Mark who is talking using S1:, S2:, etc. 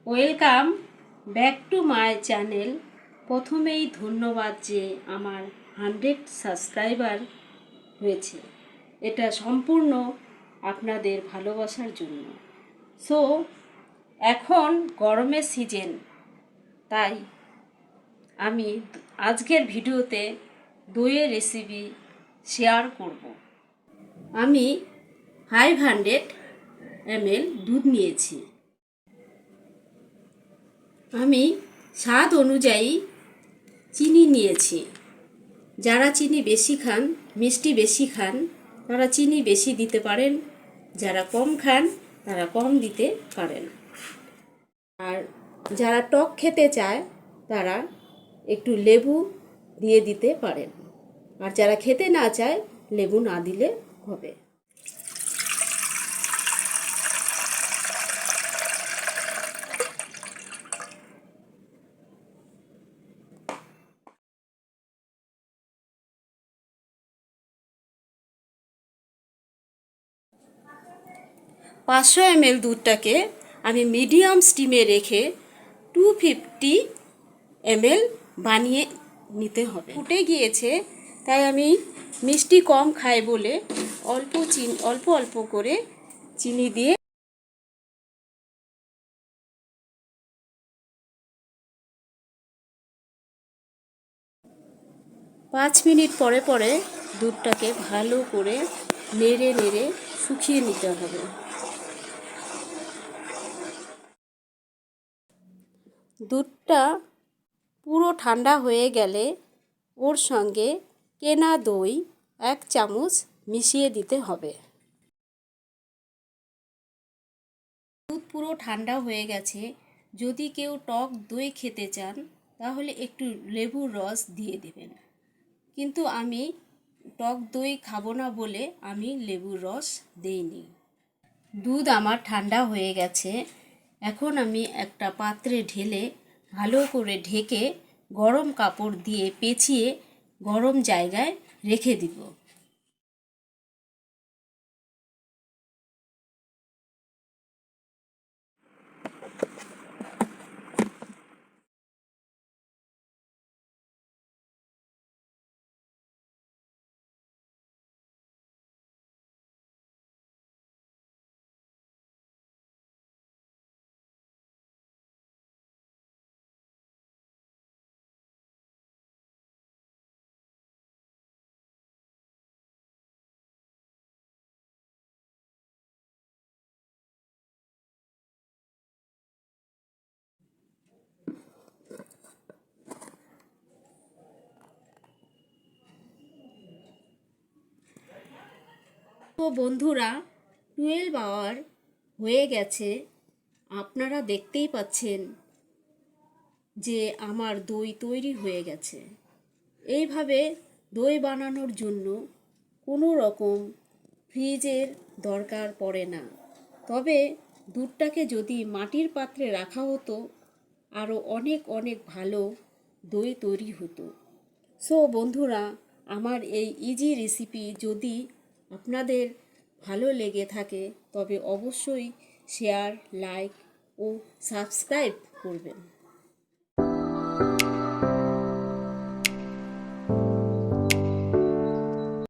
S1: Welcome back to my channel. প্রথমেই ধন্যবাদ যে আমার 100 সাবস্ক্রাইবার হয়েছে, এটা সম্পূর্ণ আপনাদের ভালোবাসার জন্য। সো এখন গরমের সিজন, তাই আমি আজকের ভিডিওতে দইয়ের রেসিপি শেয়ার করব। আমি 500 ml দুধ নিয়েছি। আমি স্বাদ অনুযায়ী চিনি নিয়েছি। যারা চিনি বেশি খান, মিষ্টি বেশি খান, তারা চিনি বেশি দিতে পারেন। যারা কম খান তারা কম দিতে পারেন। আর যারা টক খেতে চায় তারা একটু লেবু দিয়ে দিতে পারেন। আর যারা খেতে না চায় লেবু না দিলে হবে। পাঁচশো ml দুধটাকে আমি মিডিয়াম স্টিমে রেখে 250 ml বানিয়ে নিতে হবে। ফুটে গিয়েছে, তাই আমি মিষ্টি কম খাই বলে অল্প অল্প করে চিনি দিয়ে 5 মিনিট পরে পরে দুধটাকে ভালো করে নেড়ে নেড়ে শুকিয়ে নিতে হবে। দুধটা পুরো ঠান্ডা হয়ে গেলে ওর সঙ্গে কেনা দই 1 চামচ মিশিয়ে দিতে হবে। দুধ পুরো ঠান্ডা হয়ে গেছে। যদি কেউ টক দই খেতে চান তাহলে একটু লেবুর রস দিয়ে দেবেন, কিন্তু আমি টক দই খাবো না বলে আমি লেবুর রস দেইনি। দুধ আমার ঠান্ডা হয়ে গেছে। এখন আমি একটা পাত্রে ঢেলে ভালো করে ঢেকে গরম কাপড় দিয়ে পেঁচিয়ে গরম জায়গায় রেখে দিব। তো বন্ধুরা, 12 আওয়ার হয়ে গেছে। আপনারা দেখতেই পাচ্ছেন যে আমার দই তৈরি হয়ে গেছে। এইভাবে দই বানানোর জন্য কোনো রকম ফ্রিজের দরকার পড়ে না। তবে দুধটাকে যদি মাটির পাত্রে রাখা হতো আরও অনেক অনেক ভালো দই তৈরি হতো। সো বন্ধুরা, আমার এই ইজি রেসিপি যদি আপনাদের ভালো লেগে থাকে তবে অবশ্যই শেয়ার, লাইক ও সাবস্ক্রাইব করবেন।